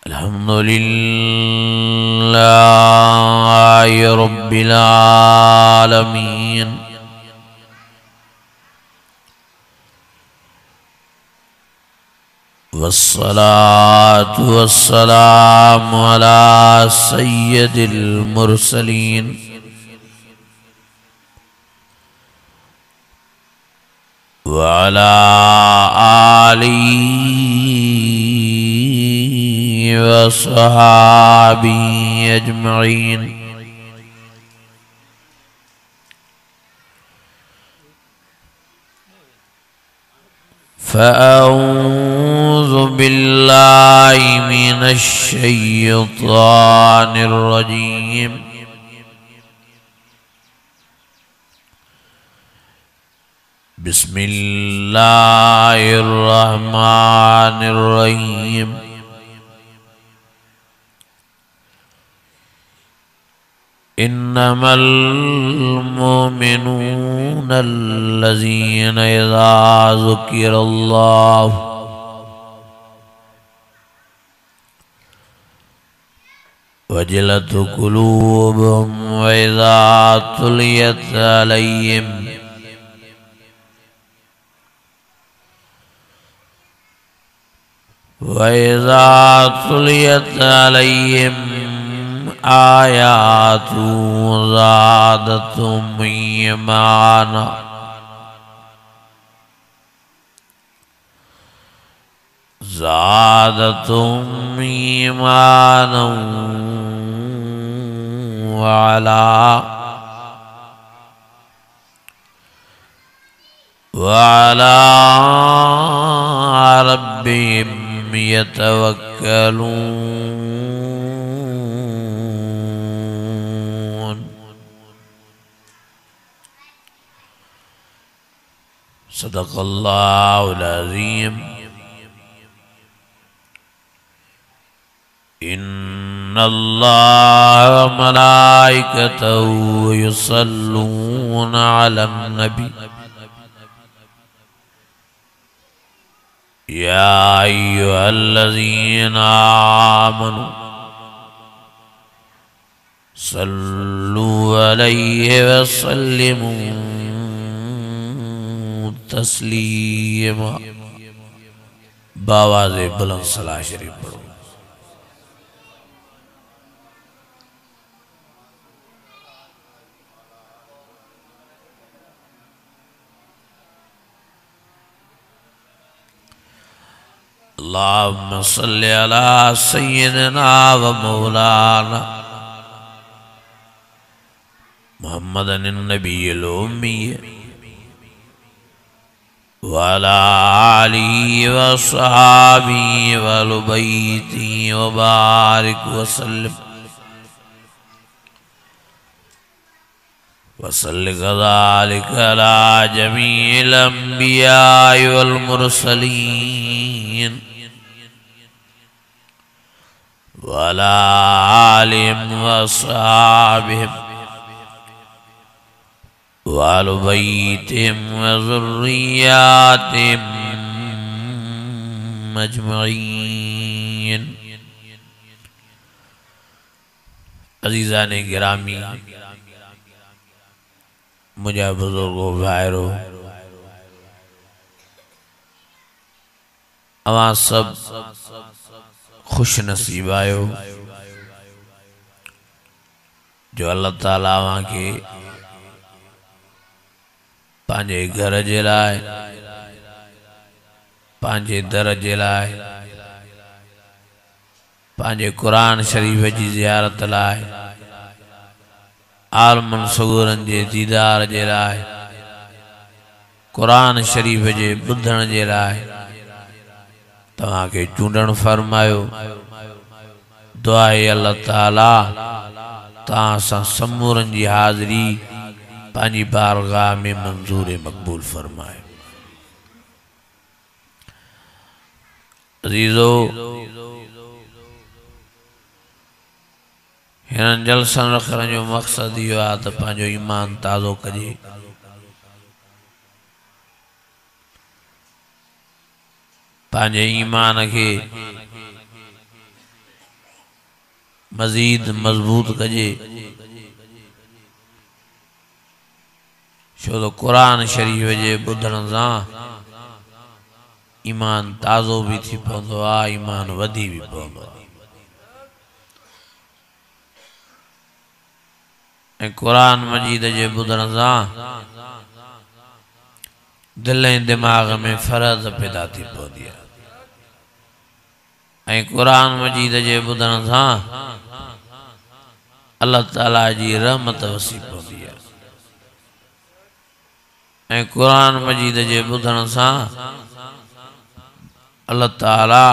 अल्हम्दुलिल्लाहि रब्बिल आलमीन वस्सलातु वस्सलामु अला सय्यदिल मुरसलीन व अला आलिहि व सहाबिहि अजमईन। फ़अऊज़ु बिल्लाहि मिनश शैतानिर रजीम। बिस्मिल्लाहिर रहमानिर रहीम। इन्नमल मुमिनूना अल्लज़ीना इज़ा ज़ुकिरल्लाहु वजिलत क़ुलूबुहुम व इज़ा तुलियत अलैहिम आयातु ज़ादतहुम ईमाना। ज़ादतहुम ईमाना व अला रब्बिहिम यतवक्कलून। सदक़ल्लाहुल अज़ीम। इन्नल्लाह व मलाइकतहु युसल्लूना अलन नबी या अय्युहल्लज़ीना आमनू सल्लू अलैहि व सल्लिमू तस्लीमा। बावाज़े बुलंद सलाह शरीफ पढ़ो। अल्लाहुम्मा सल्लि अला सय्यिदिना व मौलाना मुहम्मदिन नबिय्यिल उम्मी व अला आलिहि व सहाबिहि व अहलि बैतिहि व बारिक व सल्लिम व सल्लि कज़ालिका अला जमीइल अंबियाइ वल मुरसलीन व अला आलिहिम व अस्हाबिहिम व अहलि बैतिहिम व ज़ुर्रिय्यातिहिम अजमईन। अज़ीज़ाने गिरामी, मुझे बुजुर्गो भाइरो, अवां सब खुश नसीब आयो जो अल्लाह ताला अवां के पांजे घर जे लाए, पांजे दर जे लाए, पांजे कुरान शरीफ जी ज़ियारत लाए, आलमन सगूरन जे दीदार जे लाए, कुरान शरीफ जे ॿुधण जे लाए तव्हां के चूंडण फरमायो। दुआ है अल्लाह ताला तव्हां सां समूरन जी हाज़िरी पांजी बारगाह में मंजूर मकबूल फरमाए। अज़ीज़ो, हिननि जलसन रखण जो मक़सद इहो आहे त पंहिंजो ईमान ताज़ो कजे, पांजे ईमान के मजीद मजबूत कजे छो तो कुरान शरीफ जे बुधण सां ईमान ताज़ो भी थी पवंदो आहे ईमान वधी भी पवंदो आहे ऐं कुरान मजीद जे बुधण सां दिल ऐं दिमाग़ में फरज पैदा थी पवंदी आहे ऐं कुरान मजीद जे बुधण सां अल्लाह ताला जी रहमत वसी पवंदी आहे ऐं कुरान मजीद जे बुधण सां अल्लाह ताला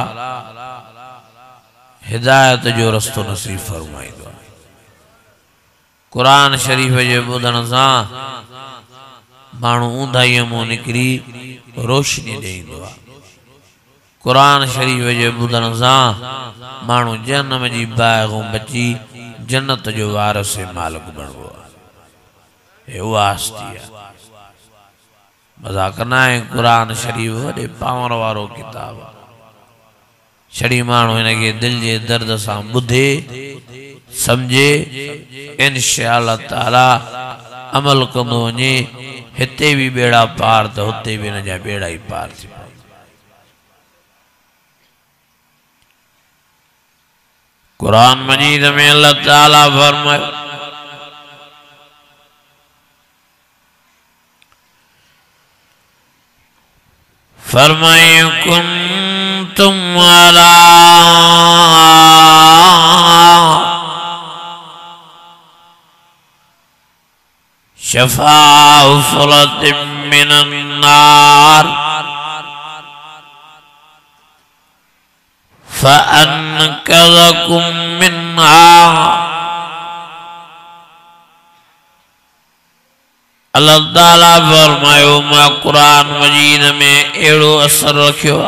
हिदायत जो रस्तो नसीब फरमाईंदो आहे कुरान शरीफ जे बुधण सां माण्हू ऊंधाईअ मां निकिरी रोशनी ॾींदो आहे कुरान शरीफ जे बुधण सां माण्हू जहन्नम जी बाहि खां बची जन्नत जो वारिस मालिक बणिबो आहे हे उहा हस्ती आहे मज़ाक न आहे कुरान शरीफ वॾे पावर वारो किताब आहे छड़ी माण्हू हिनखे दिल जे दर्द सां ॿुधे समझे इंशाअल्लाह ताला अमल कंदो वञे हिते भी बेड़ा पार तो हुते भी न जा बेड़ा ही पार थी कुरान मजीद में अल्लाह ताला फरमाए कुंतुम अला शफा हुफरत मिनन नार फअनकज़कुम मिन्हा अल्लाह ताला फरमायो मां कुरान मजीद में एड़ो असर रखियो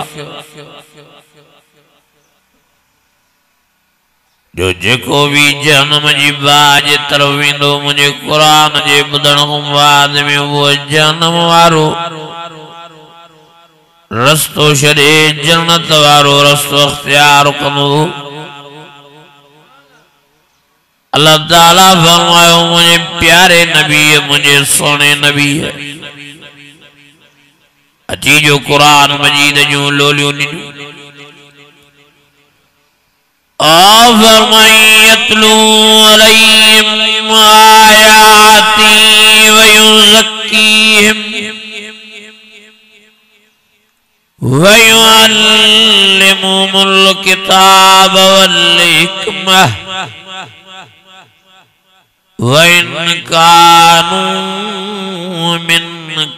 जो जेको भी जहन्नम जी बाहि जे तरफ वेंदो मुझे कुरान जे ॿुधण खां बाद में वो जहन्नम वारो रस्तो छॾे जन्नत वारो रस्तो अख्तियार कंदो अल्लाह ताला फरमायो मुझे प्यारे नबी मुझे सोने नबी अची जो कुरान मजीद जूं लोलियूं ॾिनियूं यत्लू अलैहिम आयाती व युज़क्कीहिम व युअल्लिमुहुमुल किताब वल हिकमह व इन कानू मिन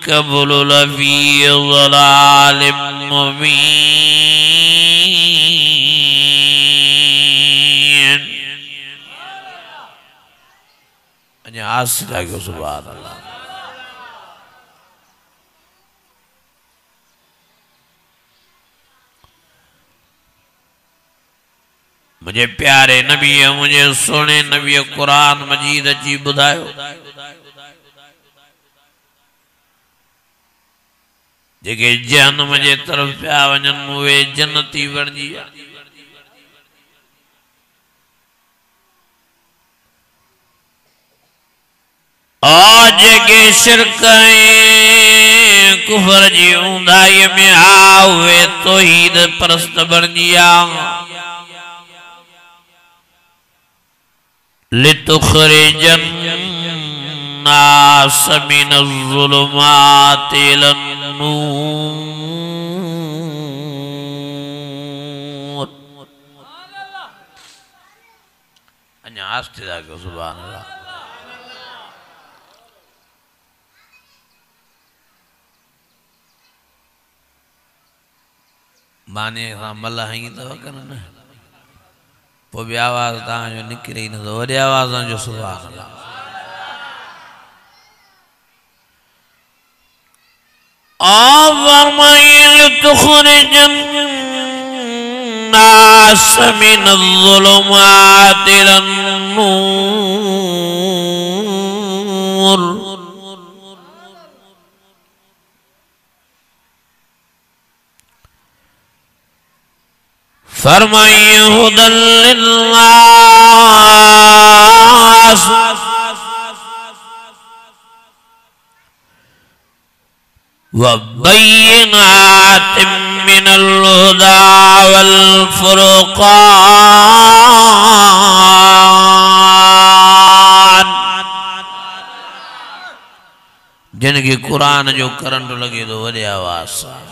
क़ब्लु लफ़ी ज़लालिम मुबीन आज जागो सुभान अल्लाह मुझे प्यारे नबी मुझे सोने नबी कुरान मजीद जी बुधायो जेके जहन्नम जे तरफ पिया वञन उहे जन्नती बणजी जेके शिरक कुफर जी ऊंधाई में हुए तौहीद परस्त बणजी लितुखरिजन नास मिनज़्ज़ुलुमाति इलन-नूर अन्य आस्ते जाके सुभान अल्लाह माने सां मल हई अथव कन न पोइ बि आवाज़ तव्हांजो निकिरे ई नथो वॾे आवाज़ जो सुभान अल्लाह तुखरिजन नास मिनज़्ज़ुलुमाति इलन-नूर फरमाइए हुदल लिन्नास व बय्यिनातिम मिनल हुदा वल फुरक़ान। जिनके कुरान जो करंट लगे तो वॾे आवाज़ सां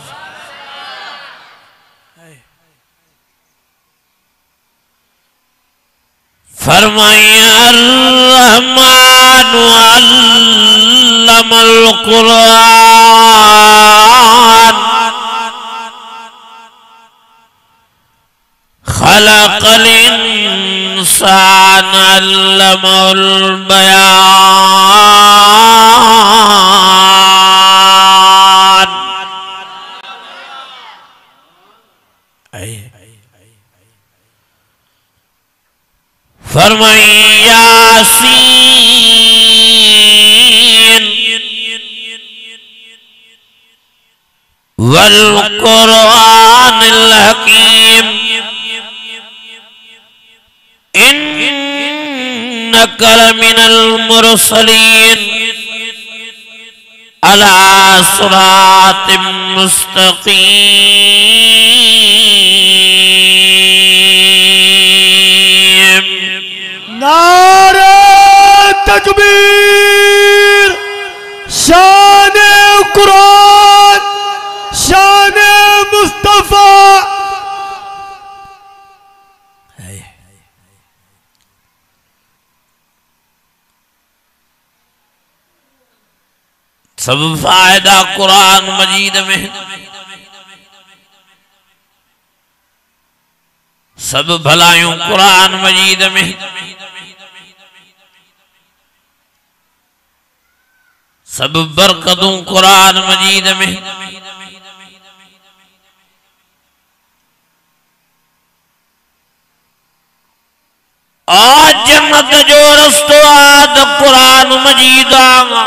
फरमाइए अर्रहमानु अल्लमल कुरान खलक़ल इंसान अल्लमहुल बयान। फरमाइए यासीन वल कुरआनिल हकीम इन्नका लमिनल मुरसलीन अला सिरातिम मुस्तकीम। नारे तकबीर, शान कुरान, शान मुस्तफा। सब फायदा कुरान मजीद में, सब भलायूं कुरान मजीद में, सब बरकतों कुरान मजीद में। आज जन्नत जो रस्तो आद कुरान मजीद आगा,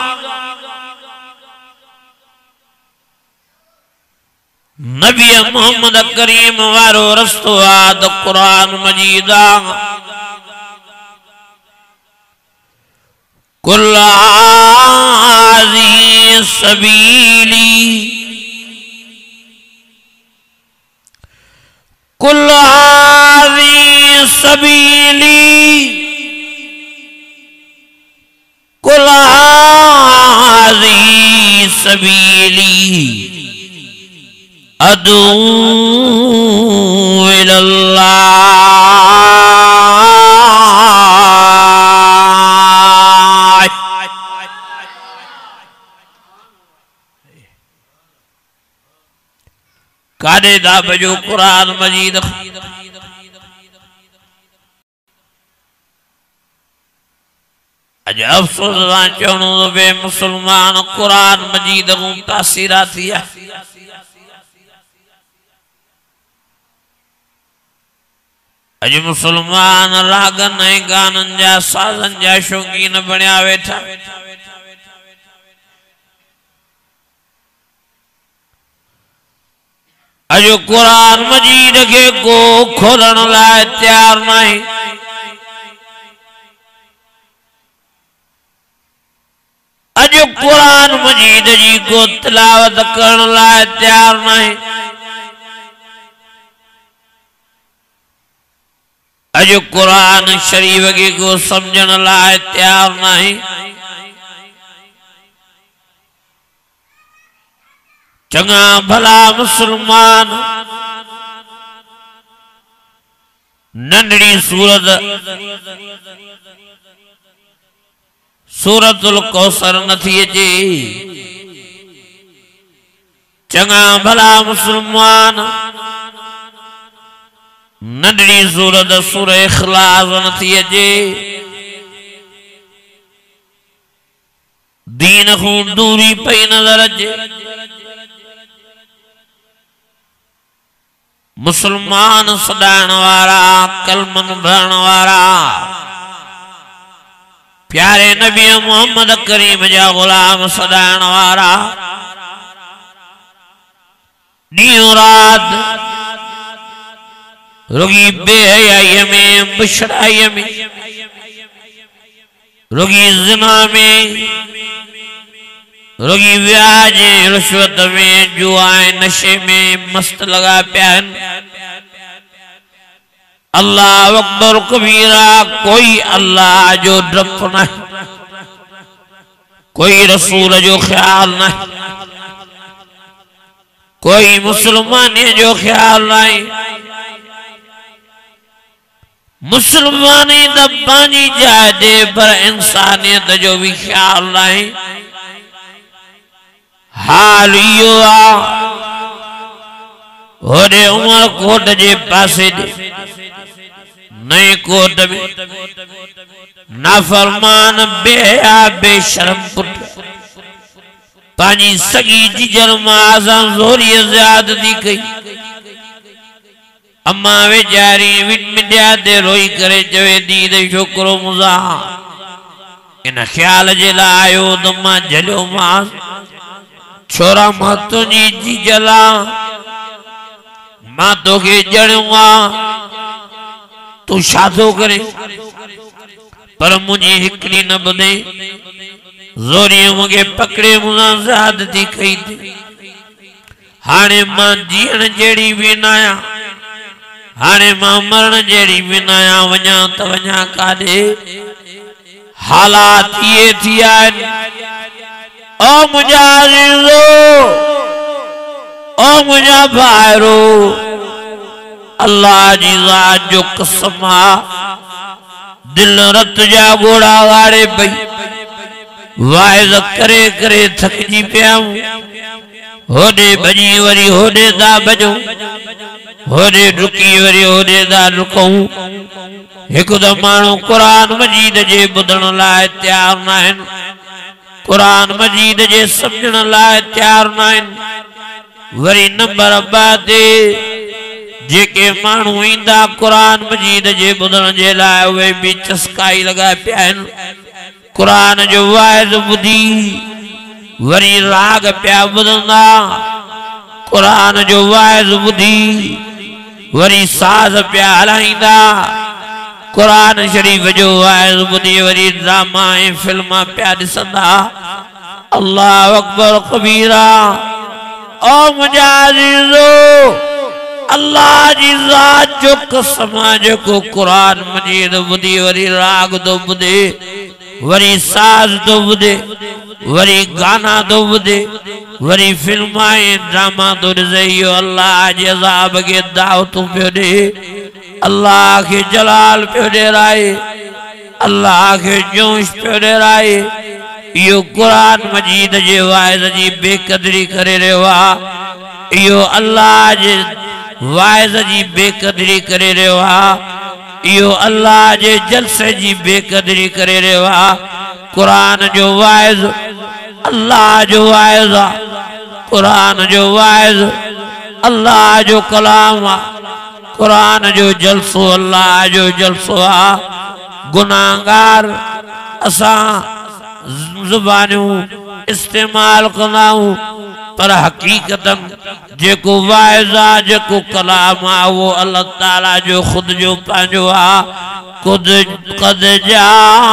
नबी मोहम्मद करीम वारो रस्तो आद कुरान मजीद आगा। कुल हाज़िही सबीली, कुल हाज़िही सबीली, कुल हाज़िही सबीली अदू इलल्लाह। कादे दा बजो कुरान मजीद। अज अफसोस चवणो तो बे मुसलमान कुरान मजीद को तासीरा थिया। अज मुसलमान रागन ऐं गानन जा साजन जा शौकीन बणिया वेठा। अज कुरान मजीद के को खोलण लाइ तैयार नहीं। अज कुरान मजीद जी को तिलावत करण लाइ तैयार नहीं। अज कुरान शरीफ के को समझण लाइ तैयार नहीं। चंगा भला मुसलमान नंढड़ी सूरत सूरतुल कौसर नथी अचे। चंगा भला मुसलमान नंढड़ी सूरत सूर इखलास नथी अचे। दीन को दूरी पई नजर अचे। मुसलमान सदाण वारा, कलमन भरण वारा, प्यारे नबी मोहम्मद करीम जा गुलाम सदाण वारा, ॾींहों रात रुगी बेहयाई में, बुशराई में, रुगी ज़िना में, रुगी व्याज रिश्वत में, जुआए नशे में मस्त लगा प्यान। अल्लाह अकबर कबीरा, कोई अल्लाह जो डप न, कोई रसूल जो ख्याल न, कोई मुसलमान जो ख्याल नहीं। मुसलमानी दबानी जाए दे पर इंसानियत जो भी ख्याल नहीं। हाल यो होरे उमर कोट जे पासे नए कोट में नाफरमान बेहया बेशरम पुट पानी सगी जिजर माज़म जोरी ज़्यादती कई। अम्मा वे जारी विट मिडिया दे रोई करे चवे दी दे छोकरो मुज़ा इन ख्याल जे लायो दमा जलो मां छोरा मां तुझी जी जला मां तो के जड़वा तू शादो करे पर मुझे हिकड़ी न बने जोरी मुझे पकड़े मुझा ज़्यादती कई थी। हाने मां जीण जेड़ी विनाया, हाने मां मरण जेड़ी विनाया वञा त वञा काॾे। हालात ये थिया ओ मुझा अज़ीज़ो, ओ मुझा भाइरो, अल्लाह जी ज़ात जो कसम आ दिल रत जा घोड़ा गाड़े पई। वाइज़ करे करे थकजी पियाऊं, होदे भजी वरी होदे दा भजूं, होदे रुकी वरी होदे दा रुकूं। एक दम माण्हू कुरान मजीद जे ॿुधण लाइ तैयार न आहिनि, कुरान मजीद जे सम्झण लाइ तैयार न आहिनि। वरी नंबर 2 ते जेके माण्हू ईंदा कुरान मजीद जे ॿुधण जे लाइ उहे बि चस्काई लॻा पिया आहिनि। कुरान जो वाइज़ ॿुधी वरी राग पिया ॿुधंदा, कुरान जो वाइज़ ॿुधी वरी साज़ पिया हलाईंदा, कुरान शरीफ जो वाइज़ ॿुधी वरी ड्रामा ऐं फिल्म पिया ॾिसंदा। अल्लाह अकबर कबीरा। ओ मुंहिंजा अज़ीज़ो, अल्लाह जी ज़ात जो कसम जेको कुरान मजीद ॿुधी वरी राग तो ॿुधे, वरी साज़ तो ॿुधे, वरी गाना तो ॿुधे, वरी फिल्म ऐं ड्रामा तो ॾिसे, इहो अल्लाह जे अज़ाब खे दावतूं पियो ॾे, अल्लाह खे जलाल पियो ॾिराए, अल्लाह खे जोश पियो ॾिराए। इहो कुरान मजीद जे वाइज़ जी बेक़दरी करे रहियो आहे, इहो अल्लाह जे वाइज़ जी बेक़दरी करे रहियो आहे, इहो अल्लाह जे जलसे जी बेक़दरी करे रहियो आहे। कुरान जो वाइज़ अल्लाह जो वाइज़ आहे, कुरान जो वाइज़ अल्लाह जो कलाम आहे, कुरान जो जलसो अल्लाह जो जलसो आहे। गुनाहगार असां ज़ुबानियूं इस्तेमाल कंदाऊं पर हकीकतन जेको वाइज़ आहे, जेको कलाम आहे, वो अल्लाह ताला जो खुद जो पंहिंजो आहे। क़द जाअतकुम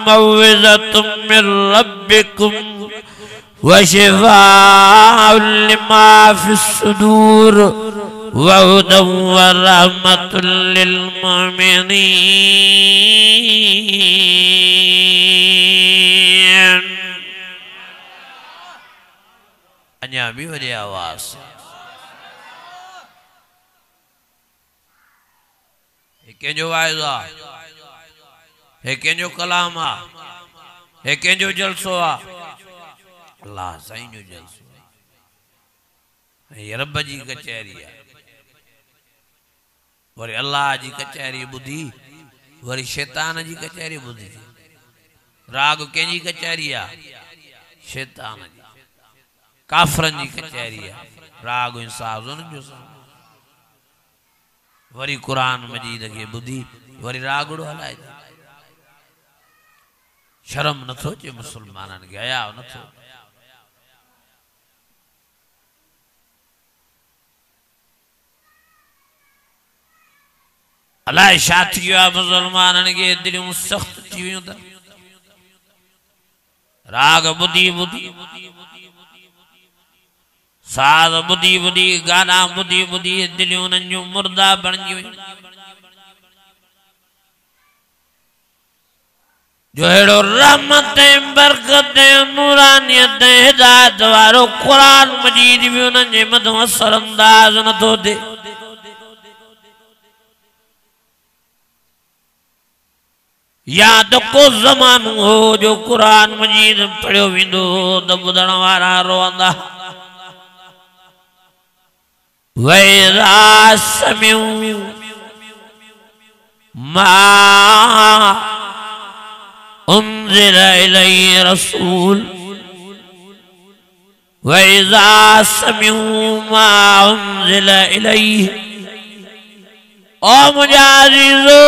मौइज़तुम मिन रब्बिकुम व शिफ़ाउन लिमा फ़िस्सुदूर व हुदन व रहमतुल लिल मुमिनीन। अञा भी वरी आवाज़ कंहिंजो वाइज़ आहे, हे कंहिंजो कलाम आहे, हे कंहिंजो जलसो आहे, अल्लाह साईं जो जलसो आहे, रब जी कचहरी आहे। वरी अल्लाह जी कचहरी ॿुधी वरी शैतान जी कचहरी ॿुधी। राग कंहिंजी कचहरी आहे? शैतान जी, काफ़रन जी कचहरी आहे। राग इंसाफ़ उन्हनि जो। वरी कुरान मजीद के बुद्धि वरी रागड़ो हलाए। शर्म नथो अचे मुसलमाननि खे? हया नथो? अल्लाह शाथ किया मुसलमानन के दिलों सख्त थी वियूं था राग बुधी बुधी साज बुधी बुधी गाना बुधी बुधी दिलों नंजू मुर्दा बन गई जो हेड़ो रहमतें बरकतें नूरानियतें हिदायत वारो कुरान मजीद भी उन्हनि जे मथां असरअंदाज नथो थिए या तो को ज़मानो हो जो कुरान मजीद पढ़ियो वेंदो त ॿुधण वारा रोअंदा वइज़ा समिऊ मा उन्ज़िल इलैहि रसूल वइज़ा समिऊ मा उन्ज़िल इलैहि ओ मुंहिंजा अज़ीज़ो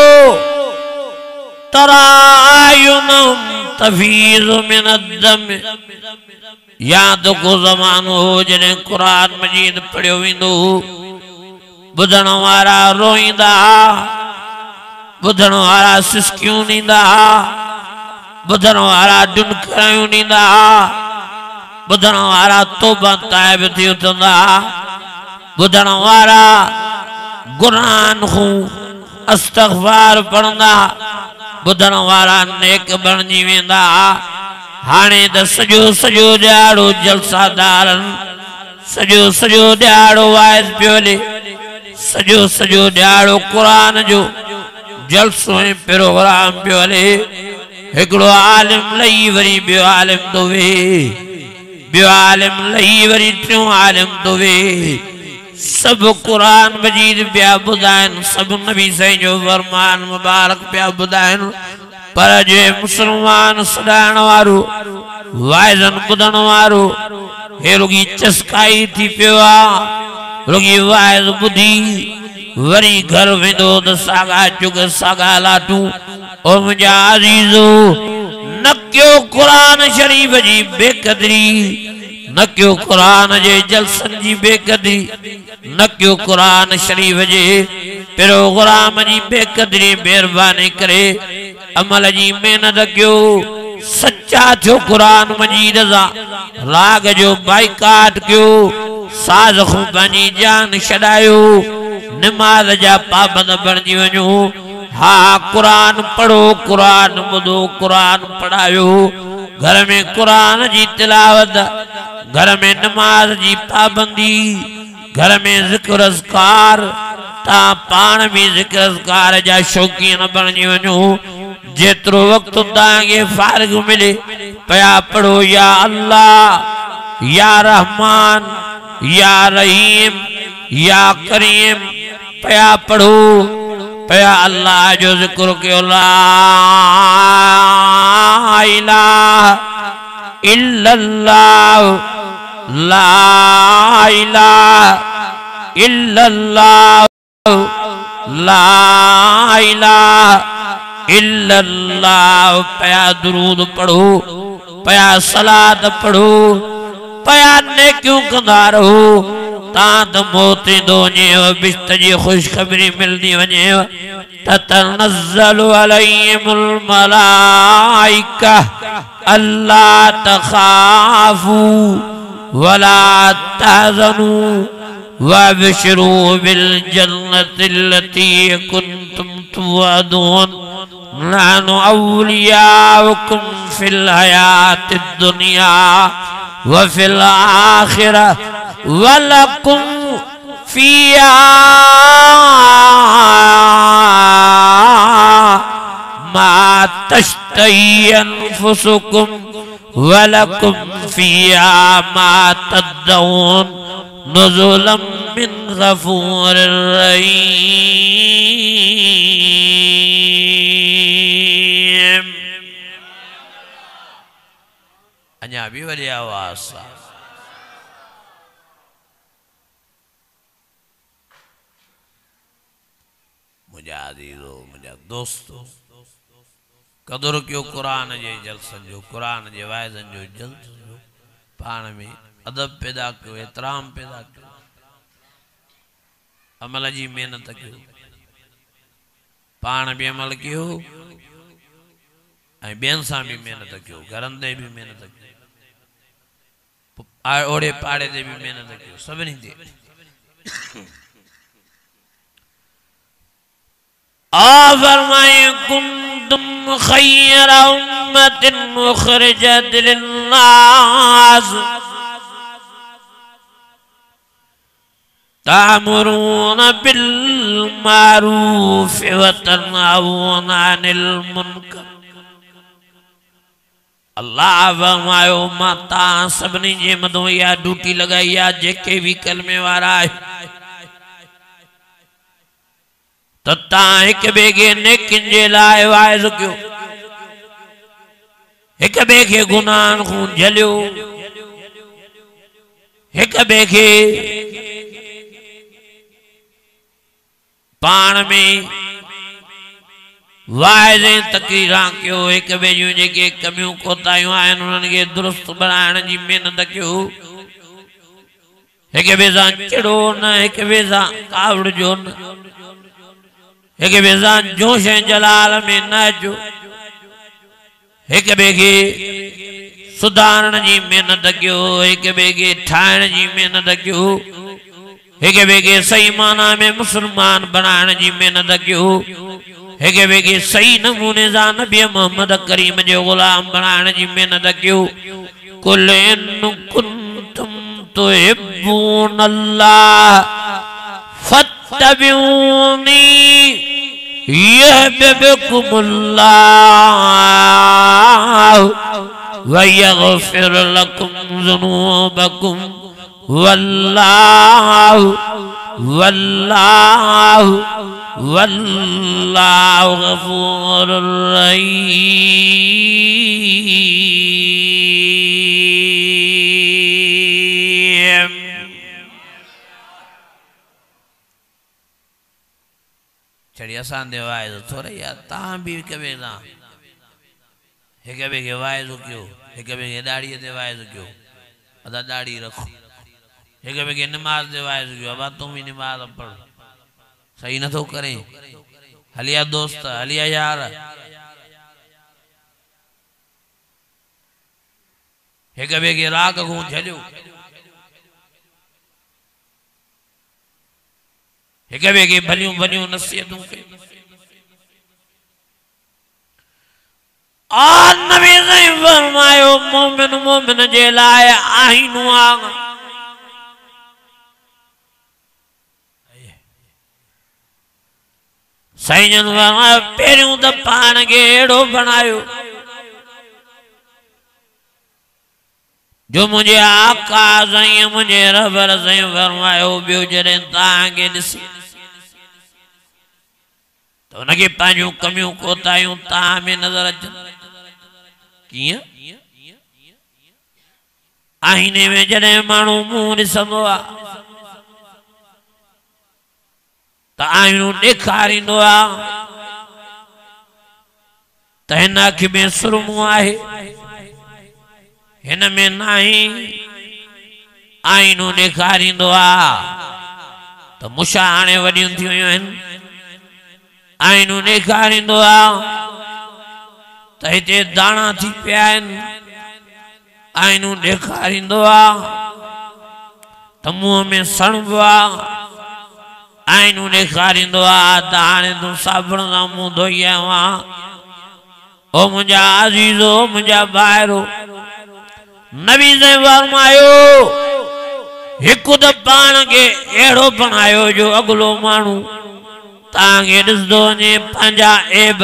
तरायुनहुम तफीज़ु मिनद्दम या तो को ज़मानो हो जॾहिं कुरान मजीद पढ़ियो वेंदो ॿुधण वारा रोईंदा ॿुधण वारा सिसकियूं ॾींदा ॿुधण वारा डुनकरायूं ॾींदा ॿुधण वारा तौबा ताइब थी उथंदा ॿुधण वारा गुनाहन खां इस्तग़फ़ार पढ़ंदा ॿुधण वारा नेक बणिजी वेंदा हाणे त सॼो सॼो ॾियारो जलसादारनि सॼो सॼो ॾियारो वाइज़ पियो हले सॼो सॼो ॾियारो क़ुरान जो जलसो ऐं प्रोग्राम पियो हले हिकिड़ो आलिम लही वरी ॿियो आलिम थो वेहे ॿियो आलिम लही वरी टियों आलिम थो वेहे सब कुरान मजीद पिया ॿुधाइनि सब नबी साईं जो फरमान मुबारक पिया ॿुधाइनि पर जे मुसलमान सॾाइण वारो वाइज़न ॿुधण वारो हे रुगी चस्काई थी पियो आहे रुगी वाइज़ ॿुधी वरी घर वेंदो त सागा चुग सागा लाटू ओ मुंहिंजा अज़ीज़ो न कयो कुरान शरीफ़ जी बेक़दरी न कयो कुरान जे जलसन जी बेक़दरी न कयो कुरान शरीफ़ जे प्रोग्राम जी बेक़दरी महिरबानी करे अमल जी मेहनत कयो सच्चा थियो कुरान मजीद सां राग जो बाइकाट कयो साज़ खां पंहिंजी जान छॾायो निमाज़ जा पाबंद बणिजी वञो हा कुरान पढ़ो कुरान ॿुधो कुरान पढ़ायो घर में कुरान जी तिलावत घर में नमाज जी पाबंदी घर में ज़िक्र अज़कार ता पाण भी ज़िक्र अज़कार जा शौकीन बणिजी वञो जेतिरो वक्त तव्हांखे फारिग मिले पया पढ़ो या अल्लाह या रहमान या रहीम या करीम पया पढ़ो पया अल्लाह जो ज़िक्र कयो ला इलाहा इल्लल्लाह ला इलाहा इल्लल्लाह ला इलाहा इल्लल्लाह पया दुरूद पढ़ो पया सलात पढ़ो पया नेकियूं कंदा रहो तां त मौत ईंदो वञेव बिश्त जी ख़ुशख़बरी मिलंदी वञेव ततनज़्ज़लु अलैहिमुल मलाइका अल्ला तख़ाफ़ू वला तहज़नू वबशिरू बिल जन्नतिल्लती कुंतुम तुअदून नहनु औलियाउकुम फिल हयातिद दुनिया व फिल आखिरह वलकुम फिया मा तश्तही अनफुसुकुम वलकुम फिया मा तद्दऊन नुज़ुलम मिन गफूरिर रहीम। अञा भी वरी आवाज़ सां मुझा अज़ीज़ो मुझा दोस्तों कदर कयो कुरान जे जलसन जो कुरान जे वाइज़न जो जलसन जो पाण में अदब पैदा कयो एतराम पैदा कयो अमल जी मेहनत कयो पान भी अमल कियो ऐं ॿियनि सां भी मेहनत कयो घरनि ते भी मेहनत कयो ओड़े पाड़े ते भी मेहनत कयो सभिनी ते फरमाए कुंतुम खैर उम्मतिन उखरिजत लिन्नास तामुरून बिल मारूफ व तनहाऊन अनिल मुनकर अल्लाह फरमायो मां तां सभिनी जे मथां इहा ड्यूटी लगाई आहे जेके भी कलमे वारा आहे त तां हिक ॿिए खे नेकिन जे लाइ वाइज़ कयो हिक ॿिए खे गुनाहनि खां झलियो हिक ॿिए खे पाण में वाइज़ तकरीरां कयो हिक ॿिए जूं जेके कमियूं कोताहियूं आहिनि उन्हनि खे दुरुस्त बनाइण जी महिनत कयो हिक ॿिए सां चिड़ो न हिक ॿिए सां कावड़िजो न हिक ॿिए सां जोश ऐं जलाल में न अचो हिक ॿिए खे सुधारण जी महिनत कयो हिक ॿिए खे ठाहिण जी महिनत कयो हिक ॿिए खे सही माना में मुसलमान बनाइण जी महिनत कयो हिक ॿिए खे सही नमूने सां नबी मोहम्मद करीम जो गुलाम बनाइण जी महिनत कयो कुल इन कुंतुम तुहिब्बून अल्लाह फत्तबिऊनी युहब्बुकुमुल्लाह व यगफिर लकुम ज़ुनूबकुम वल्लाहु वल्लाहु वल्लाहु गफूरुर रहीम। चढ़िया सांदे वाइज थोड़े यार तां भी कबे ना एक बे के वाइज क्यों एक बे के दाढ़ी ते वाइज क्यों अदा दाढ़ी रखो एक बे के नमाज दे वाइज क्यों अब तुम भी नमाज पढ़ सही न तो करें हलिया दोस्त हलिया यार एक बे के राग को झलियो एक बे के भलियों भलियों नसीहतों के और नबी ने फरमायो मोमिन मोमिन जे लाए आईनु आग सही जन फरमायो पहिरियों त पाण खे अहिड़ो बणायो जो मुझे आका साईं मुझे रबर साईं फरमायो ॿियो जॾहिं तव्हांखे ॾिसी तो उनके पांचों कमियों कोताहियूं तव्हां में नज़र अचनि कीअं आईने में जॾहिं माण्हू मुंहुं ॾिसंदो आहे त आईनो ॾेखारींदो आहे त हिन अखि में सुरमो आहे हिन में नाही आईनो ॾेखारींदो आहे त मुछा हाणे वॾियूं थी वियूं आहिनि आईनो ॾेखारींदो आहे त हिते दाणा थी पिया आहिनि आईनो ॾेखारींदो आहे त मुंहं में सणबो आहे आईनो ॾेखारींदो आहे त हाणे तूं साबुण सां मुंहुं धोई आयो आहे ओ मुंहिंजा अज़ीज़ो मुंहिंजा भाइरो नबी से फरमायो हिकु त पाण खे अहिड़ो बणायो जो अॻिलो माण्हू तव्हांखे ॾिसंदो वञे पंहिंजा ऐब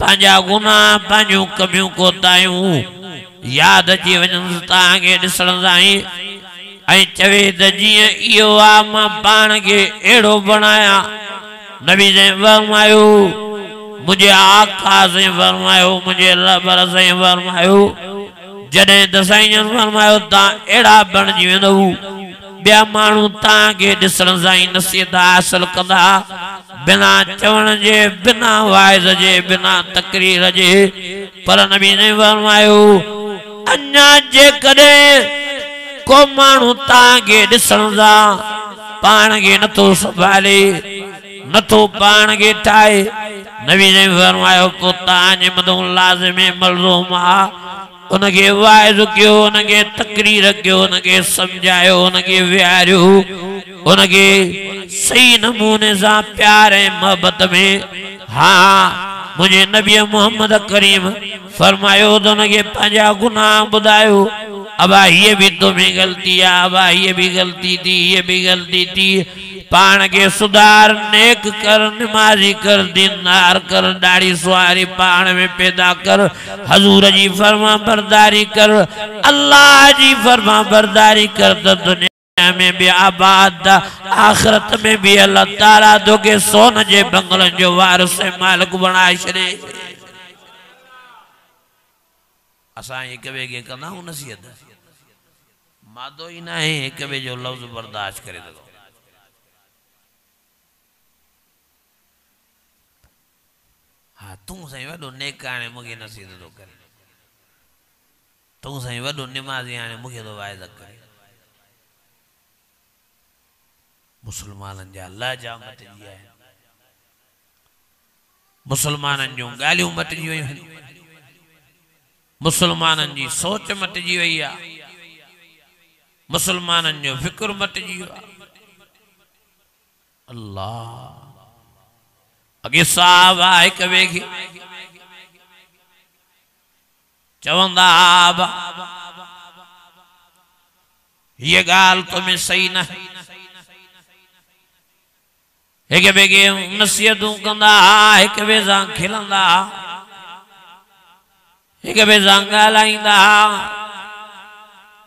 पंहिंजा गुनाह पंहिंजूं कमियूं कोताहियूं यादि अची वञनि तव्हांखे ॾिसण सां ई ऐं चवे त जीअं इहो आहे मां पाण खे अहिड़ो बणायां नबी से फरमायो मुंहिंजे आका से फरमायो मुंहिंजे रबर से फरमायो जॾहिं त साईं जन फरमायो तव्हां अहिड़ा बणिजी वेंदव ॿिया माण्हू तव्हांखे ॾिसण सां ई नसीहत हासिल कंदा बिना चवण जे बिना वाइज़ जे बिना तकरीर जे पर नबी ने फरमायो अञा जेकॾहिं को माण्हू तव्हांखे ॾिसण सां पाण खे नथो संभाले नथो पाण खे ठाहे नबी ने फरमायो पुतान मदो लाजिम मलजूम आ उनके वाइज क्यों उनके तकरीर क्यों उनके समझायो उनके विहारियो उनके सही नमूने से प्यार मोहब्बत में हाँ मुझे नबी मोहम्मद करीम फरमायो तो उनके पंजा गुनाह बुधायो अबा ये भी तुम्हें गलती है अबा ये भी गलती थी ये भी गलती थी पान के सुधार नेक कर नमाजी कर दीनदार कर दाढ़ी सुहारी पान में पैदा कर हजूर जी फरमा बरदारी कर अल्लाह जी फरमा बरदारी कर तो दुनिया में भी आबाद आखिरत में भी अल्लाह ताला दो के सोन जे बंगलन जो वारिस मालिक बनाए छे असा एक वे के कंदा नसीहत मादो ही ना है एक वे जो लफ्ज बर्दाश्त करे तो हाँ तू सही वो नेक आने मुझे नसीहत तो करे तू सही वो नमाजी आने मुझे तो वायदा करे मुसलमानन जा अल्लाह जा मत दिया है मुसलमानन जो गालियों मत जी वही मुसलमानन जी सोच मत जी वही आ मुसलमानन जो फिक्र मत जी अल्लाह अगे साहब आए कवे की चवंदा ये गाल तुम्हें सही न एक बेगे नसीहतूं कंदा एक बेजा खिलंदा एक बेजा ॻाल्हाईंदा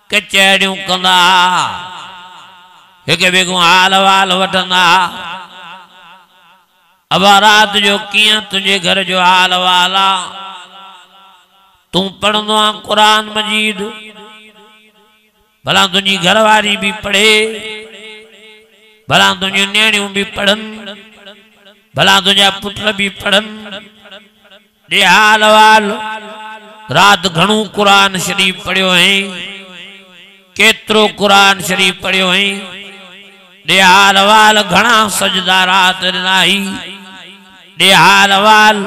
कचहरियूं कंदा एक बेगो हाल वाल वठंदा अब रात जो किया तुझे घर जो हाल वाला तू पढ़ंदो आ कुरान मजीद भला तुझी घरवारी भी पढ़े भला तुझी नियाणियूं भी पढ़न भला तुझा पुत्र भी पढ़न दे हाल वाल रात घणो कुरान शरीफ पढ़ियो है केतरो कुरान शरीफ पढ़ियो है दे हाल वाल घणा सजदा रात ॾिनाई दे हाल वाल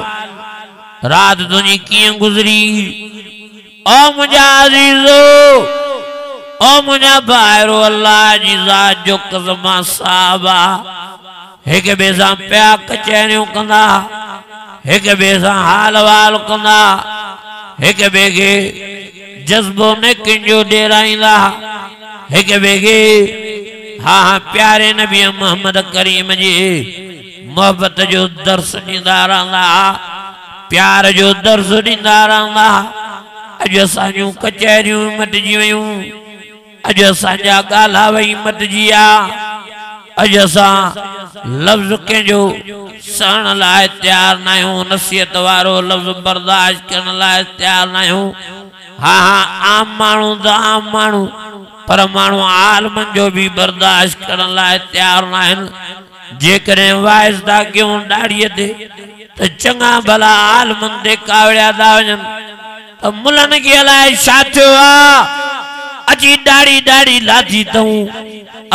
रात तुझी कीअं गुज़री ओ मुंहिंजा अज़ीज़ो ओ मुंहिंजा भाइरो अल्लाह जी ज़ात जो कसम साहबा एक ॿिए सां पिया कचहरियूं कंदा एक ॿिए सां हाल वाल कंदा एक ॿिए खे जज़्बो नेकिन जो ॾेराईंदा एक ॿिए खे हाँ हाँ प्यारे नबी मोहम्मद करीम जी मोहब्बत जो दर्स ॾींदा रहंदा प्यार जो दर्स ॾींदा रहंदा अॼु असांजूं कचहरियूं मटिजी वयूं अॼु असांजा ॻाल्हा वई मटिजी विया अॼु असां लफ़्ज़ कंहिंजो सहण लाइ तयारु न आहियूं नसीहत वारो लफ़्ज़ बर्दाश्त करण लाइ तयारु न आहियूं हाँ हाँ आम माण्हू त आम माण्हू पर माण्हू आलमनि जो भी बर्दाश्त करण लाइ तयारु न आहिनि जेकॾहिं वाइस था कयूं ॾाड़ीअ ते त चङा भला आलमनि ते कावड़िया था वञनि त मुलनि खे अलाए छा थियो आहे अची ॾाड़ी ॾाड़ी लाथी अथऊं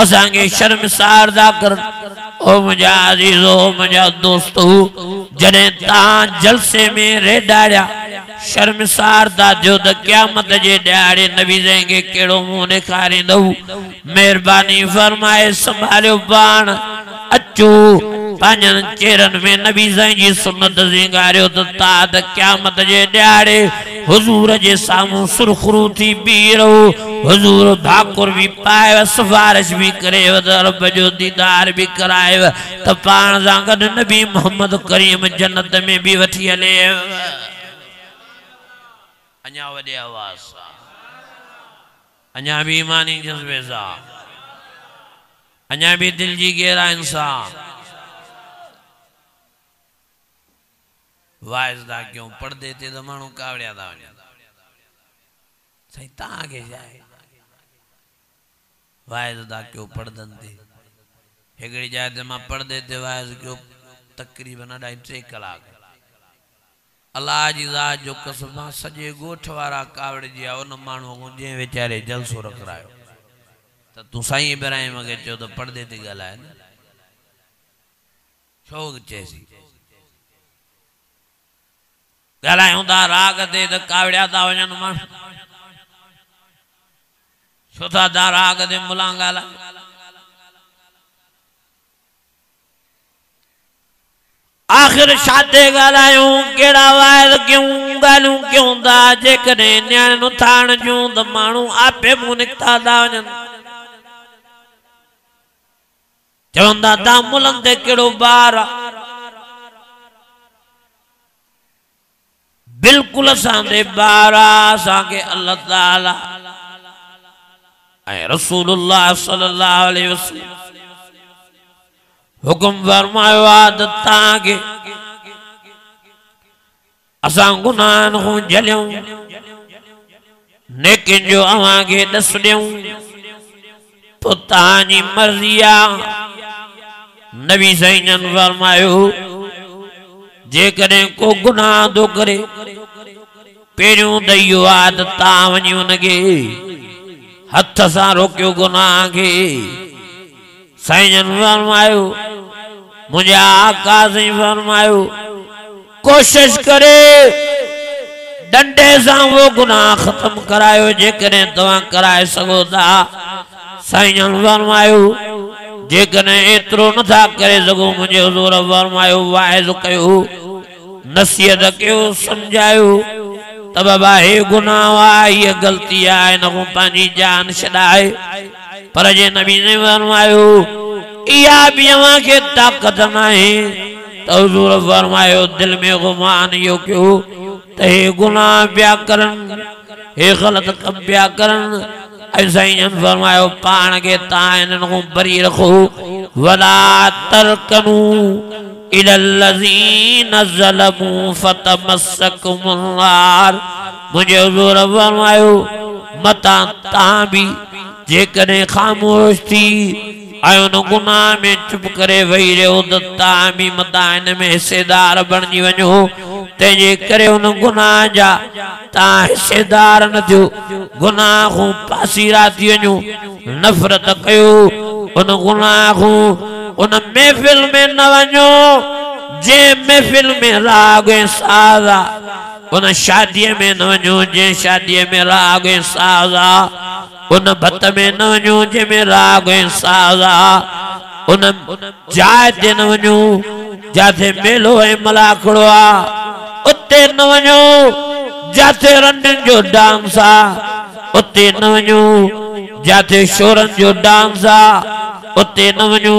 असांखे शर्मसार था करनि ओ मुंहिंजा अज़ीज़ो मुंहिंजा दोस्तो जॾहिं तव्हां जलसे में रेडाड़िया शर्मसार था जो त क़यामत जे ॾियारे नबी जंहिंखे कहिड़ो मुंहुं ॾेखारींदव महिरबानी फरमाए संभालियो पाण अचो पंहिंजनि चेहरनि में नबी साईं जी सुन्नत ज़िंगारियो त तव्हां त क़यामत जे ॾियारे हुज़ूर जे साम्हूं सुरख़रू थी बीह रहो हुज़ूर भाकुर भी पाए सिफारिश भी करे रब जो दीदार भी कराए त पाण सां गॾु नबी मोहम्मद करीम जन्नत में भी वठी हले अञा वॾे आवाज़ सां अञा भी ईमानी जज़्बे सां अञा भी दिल जी गहराइनि सां वाइज़ था क्यों पढ़दे ते त माण्हू कावड़िया था वञनि साईं तव्हांखे छा आहे वाइज़ था क्यों पढ़दनि ते हिकिड़ी जाइ ते मां पढ़दे ते वाइज़ कयो तक़रीबन 2.5-3 कलाक अल्लाह जी ज़ात जो कसम सॼे ॻोठ वारा कावड़िजी विया उन माण्हूअ खां जंहिं वीचारे जलसो रखरायो त तूं साईं इब्राहिम खे चयो त पढ़दे ते ॻाल्हाए न छो चएसि ॻाल्हायूं था राग ते त कावड़िया था वञनि माण्हू छो था राग ते मुला ॻाल्हायूं आखिर छाते ॻाल्हायूं कहिड़ा वाइद कयूं ॻाल्हियूं कयूं था जेकॾहिं नियाणियूं थाण जूं त माण्हू आपे मुंहुं निकिता था वञनि चवंदा था मुलनि ते कहिड़ो ॿार आहे बिल्कुलु असांजे ॿार आहे असांखे अल्लाह ताला ऐं रसूलुल्लाह सल्लल्लाहु अलैहि वसल्लम हुकुम फरमायो आहे त तव्हांखे असां गुनाहनि खां झलियूं नेकिन जो अव्हांखे ॾस ॾियूं पोइ तव्हांजी मर्ज़ी आहे नबी साईं फरमायो जेकॾहिं को गुनाह थो करे पहिरियों त इहो आहे त तव्हां वञी हुनखे हथ सां रोकियो गुनाह खे साईं फरमायो मुंहिंजा आका साईं फरमायो कोशिश करे डंडे सां वो गुनाह ख़त्म करायो जेकॾहिं तव्हां कराए सघो था साईं फरमायो जेकॾहिं एतिरो नथा करे सघो मुंहिंजे हुज़ूर फरमायो वाइज़ कयो नसीहत कयो सम्झायो त बाबा हे गुनाह आहे हीअ ग़लती आहे हिन खां पंहिंजी जान छॾाए पर जे नबी ने फरमायो इहा बि अव्हांखे ताक़त नाहे त हुज़ूर फरमायो दिल में गुमान इहो कयो त हे गुनाह पिया करनि हे ग़लत कम पिया करनि ऐसा ही फरमायो पान के तायन को बरी रखो वला तरकनु इलल्लज़ीना ज़लमू फतमस्सकुमुन नार मुझे हुज़ूर फरमायो मता ता भी जेकॾहिं खामोश थी आयो न गुनाह में चुप करे वही रहो त तव्हां बि मता हिन में हिस्सेदार बणिजी वञो तंहिंजे करे उन गुनाह जा तव्हां हिस्सेदार न थियो गुनाह खां पासीरा थी वञो नफ़रत कयो उन गुनाह खां उन महफ़िल में न वञो जंहिं महफ़िल में राग ऐं साज़ आहे उन शादीअ में न वञो जंहिं शादीअ में राग ऐं साज़ आहे उन भत में न वञो जंहिंमें राग ऐं साज़ आहे उन जाइ ते न वञो जिथे मेलो ऐं मलाखड़ो आहे उते न वञो जिथे रंडियुनि जो डांस आहे उते न वञो जिथे शोरनि जो डांस आहे उते न वञो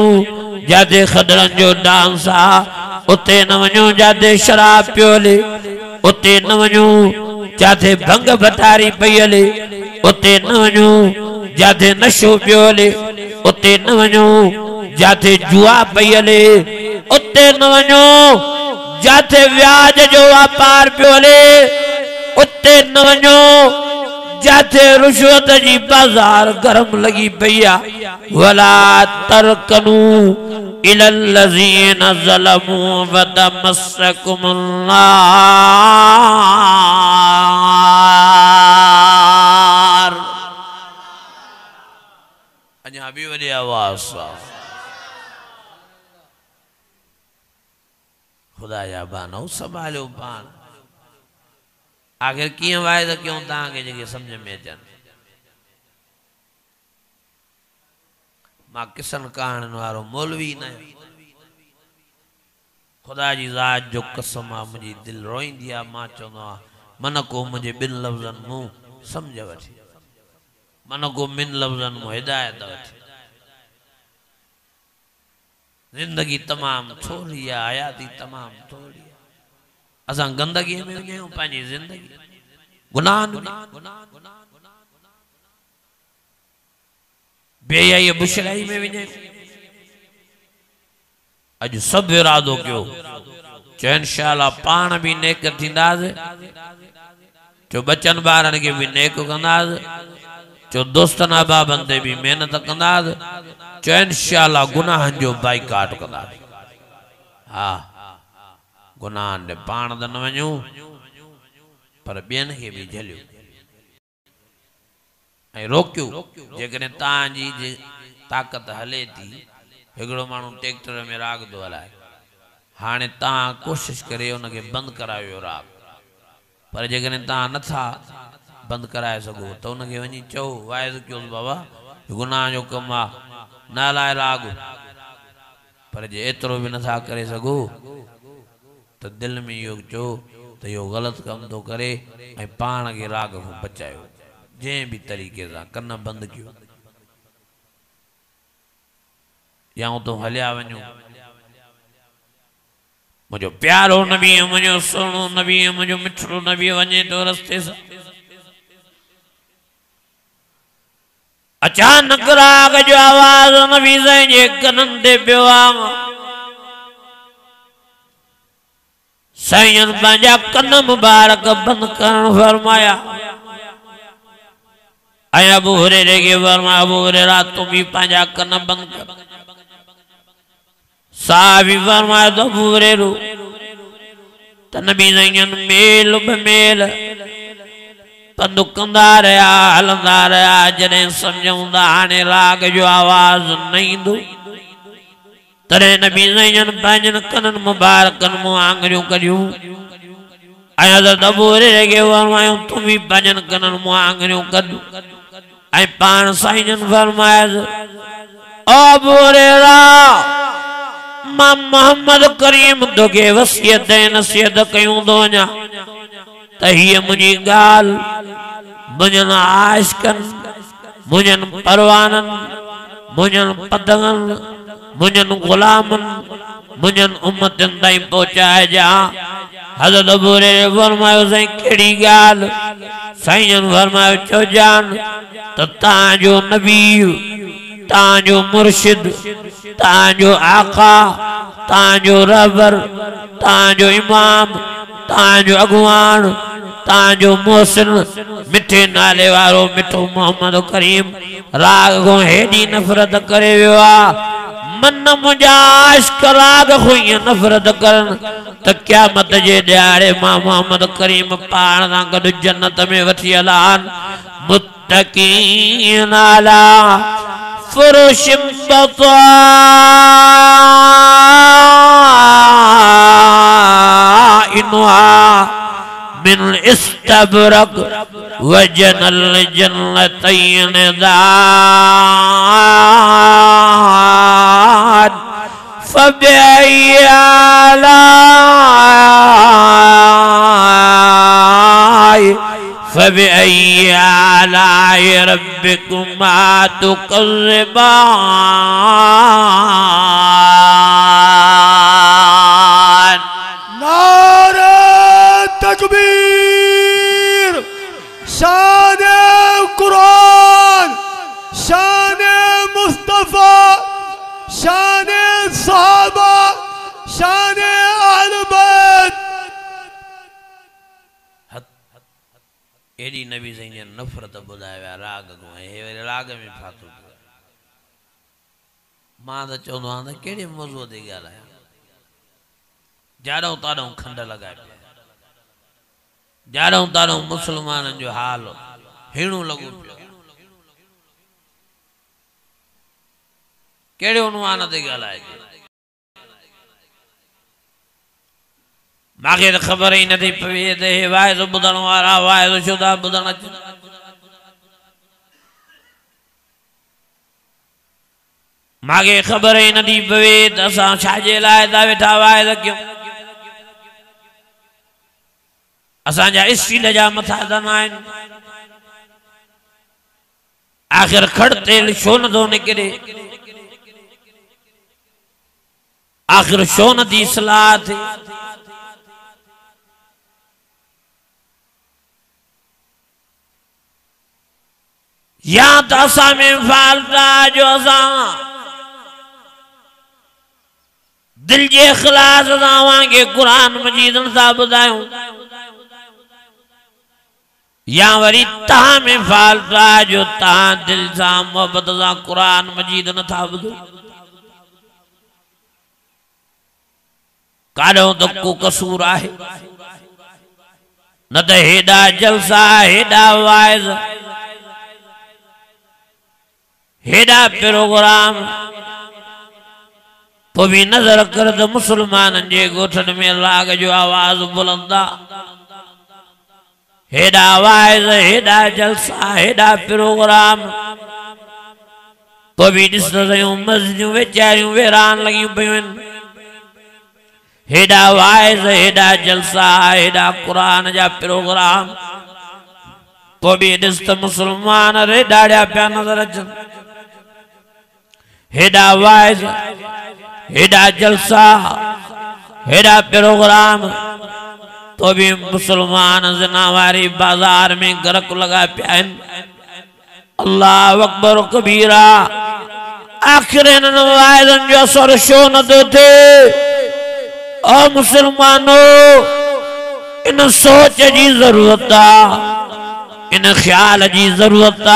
जिथे खदड़नि जो डांस आहे उते न वञो जिथे शराब पियो हले उते न वञो जिथे भंग भटारी पई हले उते न वञो जिथे नशो पियो हले उते न वञो जिथे जुआ पई हले उते न वञो जिथे व्याज जो व्यापार पियो हले उते न वञो जिथे रुशवत जी बाज़ार गरम लगी पई आहे वला तरकनु इलल्लज़ीना ज़लमू वतमस्सकुमुन नार अञा बि वॾी आवाज़ सां खुदा जा बानो संभालियो पाण आखिर कीअं वाइदा कयूं तव्हांखे जेके सम्झ में अचनि मां किसन कहाणियुनि वारो मौलवी न खुदा जी ज़ात जो कसम आहे मुंहिंजी दिलि रोईंदी आहे मां चवंदो आहियां मन को मुंहिंजे ॿिनि लफ़्ज़नि मूं सम्झ वठी मन को ॿिनि लफ़्ज़नि मूं हिदायत वठी ज़िंदगी तमामु थोरी आहे हयाती तमामु थोरी आहे असां गंदगीअ में विया आहियूं पंहिंजी ज़िंदगी गुनाहनि में बेहयाई बुशराई में विया आहियूं अॼु सभु इरादो कयो चयो इंशाअल्लाह पाण बि नेक थींदासीं चयो बचनि ॿारनि खे बि नेक कंदासीं चयो दोस्तनि अहबाबनि ते बि महिनत कंदासीं चयो इंशाअल्लाह गुनाहनि जो बाइकाट कंदासीं हा गुनाहनि ॾे पाण त न वञूं पर ॿियनि खे बि झलियो ऐं रोकियो जेकॾहिं तव्हांजी ताक़त हले थी हिकिड़ो माण्हू ट्रैक्टर में राग थो हलाए हाणे तव्हां कोशिशि करे उनखे बंदि करायो राग पर जेकॾहिं तव्हां नथा बंदि कराए सघो त उनखे वञी चओ वाइज़ कयोसि बाबा गुनाह जो कमु आहे न हलाए राग। पर जे एतिरो बि नथा करे सघो त दिलि में इहो चओ त इहो ग़लति कमु थो करे ऐं पाण खे राग खां बचायो जंहिं बि तरीक़े सां कन बंदि कयो या तो हलिया वञो। मुझो प्यारो नबी मुझो सोनो नबी मुझो मिठड़ो नबी वञे तो रस्ते सां अचानक राग जो आवाज़ नबी जे कननि ते पियो आहे। साईं पंहिंजा कन मुबारक बंदि करणु फरमाया ऐं अबू हुरैरा खे फरमाया अबू हुरैरा तूं बि पंहिंजा कन बंदि कर। साहबी फरमाया तो अबू हुरैरा त नबी साईं मेल बमेल पंधु कंदा रहिया हलंदा रहिया जॾहिं सम्झूं त हाणे राग जो आवाज़ न ईंदो तॾहिं नबी साईं पंहिंजनि कननि मुबारकनि मूं आङिरियूं कढियूं ऐं हज़रत अबू हुरैरा खे फरमायूं तूं बि पंहिंजनि कननि मूं आङिरियूं कढ ऐं पाण साईं फरमायसि ओ अबू हुरैरा मां मोहम्मद करीम तोखे वसियत ऐं नसीहत कयूं थो वञा त हीअ मुंहिंजी ॻाल्हि मुंहिंजनि आशिक़नि मुंहिंजनि परवाननि मुंहिंजनि पतंगनि मुंहिंजनि ग़ुलामनि मुंहिंजनि उम्मतनि ताईं पहुचाइजा। हज़रत अबू हुरैरा फरमायो साईं कहिड़ी ॻाल्हि? साईं फरमायो चौजान त तव्हांजो नबी तव्हांजो मुर्शिद तव्हांजो आका तव्हांजो रहबर तव्हांजो इमाम तव्हांजो अॻुवान तव्हांजो मोहसिन मिठे नाले वारो मिठो मोहम्मद करीम राग खां हेॾी नफ़रत करे वियो आहे। मन मुंहिंजा आशिक़ राग खां ईअं नफ़रत करनि त क़यामत जे ॾियारे मां मोहम्मद करीम पाण सां गॾु जन्नत में वठी हला मुत्तक़ीन अला फुरुशिन बताइनुहा मिन इस्तबरक वजनल जन्नतैन दान फबिअय्यि आलाइ रब्बिकुमा तुकज़्ज़िबान। नारे तकबीर शान कुरान शान मुस्तफा शान सहाबा शान अहले बैत। एडी नबी साईं जी नफ़रत ॿुधाया राग को हे राग में फातो मां त चवंदो आहियां त कहिड़े मौज़ूअ ते ॻाल्हायां जाड़ो ताड़ो खंड लॻाए पिया जाड़ो ताड़ो मुस्लमाननि जो हाल हिणो लॻो पियो कहिड़े उनवान ते ॻाल्हाए मांखे त ख़बर ई नथी पवे त हे वाइदो ॿुधण वारा वाइदो छो था ॿुधण अचनि। मांखे ख़बर ई नथी पवे त असां छाजे लाइ था वेठा वाइदा कयूं। असांजा स्टील जा मथा दना आहिनि आख़िर खड़ तेल छो नथो निकिरे आख़िर छो नथी इस्लाह थिए। या तो असां में फाल्टा जो असां दिल जे इख़लास सां अव्हांखे क़ुरान मजीद नथा ॿुधायूं या वरी तव्हां में फाल्टा जो तव्हां दिल सां मोहब्बत सां क़ुरान मजीद नथा ॿुधो। काॾो त को कसूर आहे न त हेॾा जलसा हेॾा वाइज़ हेॾा प्रोग्राम पोइ भी नज़र कर तो मुसलमाननि जे ॻोठनि में राग जो आवाज़ बुलंदा हेडा वाइज हेडा जलसा हेडा प्रोग्राम तो भी ॾिसंदा आहियूं मस्जिदूं वेचारियूं वेरान लॻियूं पियूं आहिनि। हेडा वाइज हेडा जलसा हेडा क़ुरान जा प्रोग्राम तो भी ॾिस त मुसलमान रेडाड़िया पिया नज़र अचनि। हेडा वाइज हेडा जलसा हेडा प्रोग्राम तो भी मुसलमान ज़िना वारी बाजार में गरक लगा पिया आहिनि। अल्लाह अकबर कबीरा आखिर इन वाइदन जो असर छो नथो थिए? ओ मुसलमानों, इन सोच जी जरूरत आ, इन ख्याल जी जरूरत आ,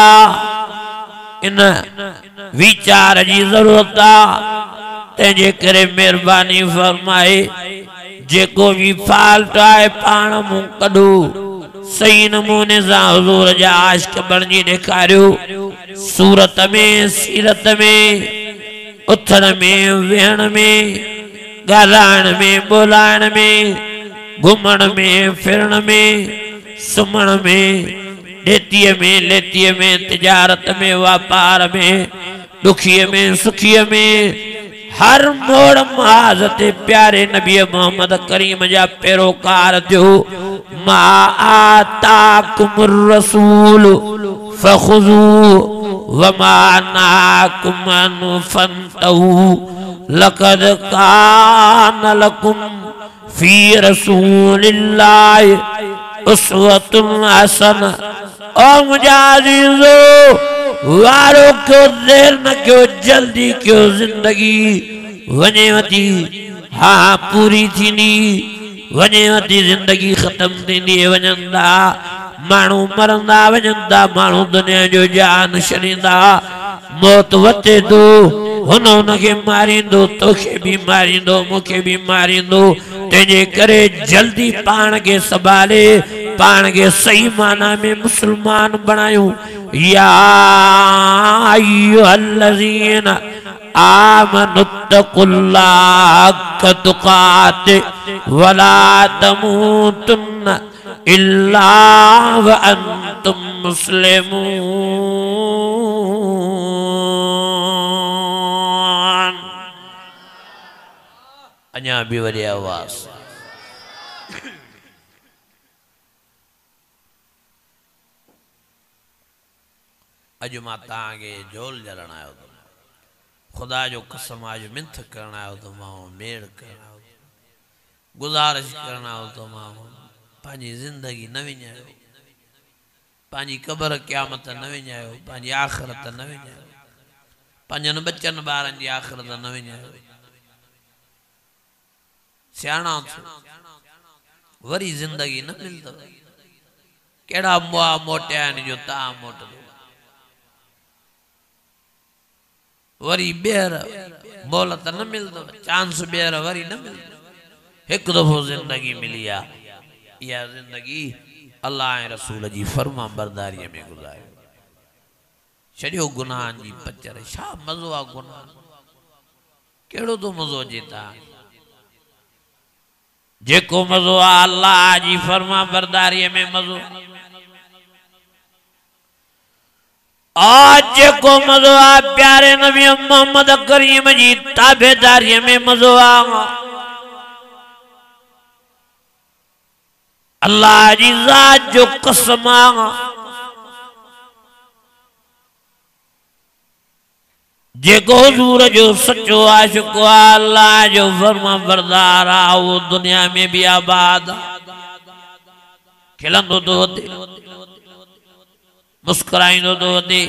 इन विचार जी जरूरत आ। तंहिंजे करे मेहरबानी फरमाए जेको भी फाल्ट आहे पाण मूं कढो, सही नमूने सां हुजूर जा आशिक बणजी ॾेखारियो। सूरत में सीरत में उथण में वेहण में ॻाल्हाइण में ॿोलाइण में घुमण में फिरण में सुम्हण में ॾेतीअ में लेतीअ में तिजारत में वापार में दुखीअ में सुखीअ में हर मोड़ महाज ते प्यारे नबी मोहम्मद करीम जा पैरोकार थियो। मा आताकुमुर रसूल फखुजू वमा नाकुम अन्हु फंतहू लक़द कान लकुम फी रसूलिल्लाहि उस्वतुन हसन। ओ मुझा अज़ीज़ो, वारो क्यों देर न क्यों जल्दी क्यों जिंदगी वने थी। हाँ पूरी थींदी वने थी, जिंदगी खत्म थींदी वञंदा, माण्हू मरंदा वञंदा, माण्हू दुनिया जो जान छॾींदा। मौत वते थो, हुन हुनखे मारींदो, तोखे भी मारींदो, मूंखे भी मारींदो। तंहिंजे करे जल्दी पाण खे संभाले पाण खे सही माना में मुसलमान बणायूं। या अय्युहल्लज़ीना आमनुत्तकुल्लाह हक़्क़ तुक़ातिह वला तमूतुन्न इल्ला व अंतुम मुस्लिमून। अञा भी वरी आवाज़। अज मां तव्हांखे झोल जलण आयो तो, खुदा जो कसम आज मिंथ करण आयो तो, मां मेड़ करण आयो तो, गुज़ारिश करण आयो तो, मां पंहिंजी ज़िंदगी न विञायो, पंहिंजी क़बर क़यामत न विञायो, पंहिंजी आख़िरत न विञायो, पंहिंजनि बचनि ॿारनि जी आख़िरत न विञायो। सियाणा वरी ज़िंदगी न मिलंदव। कहिड़ा मुआ मोटिया आहिनि जो तव्हां मोटदो, वरी ॿीहर मोहलत न मिलंदव, चांस ॿीहर वरी न मिलंदव। एक दफ़ो ज़िंदगी मिली आहे, इहा ज़िंदगी अल्लाह ऐं रसूल जी फर्मा बरदारीअ में गुज़ारियो। छॾियो गुनाहनि जी पचर, छा मज़ो आहे गुनाह, कहिड़ो थो मज़ो अचे तव्हांखे? जेको मज़ो आहे अल्लाह जी फर्मा बरदारीअ में मज़ो। आज जेको मज़ो आहे प्यारे नबी मोहम्मद करीम जी ताबेदारीअ में मज़ो आहे। अल्लाह जी ज़ात जो कसम आहे, जेको हुजूर जो सच्चो आशिक़ आहे, अल्लाह जो फर्मा बरदार आहे, वो दुनिया में भी आबाद खिलंदो तो होते, मुस्कुराइंदो तो होते,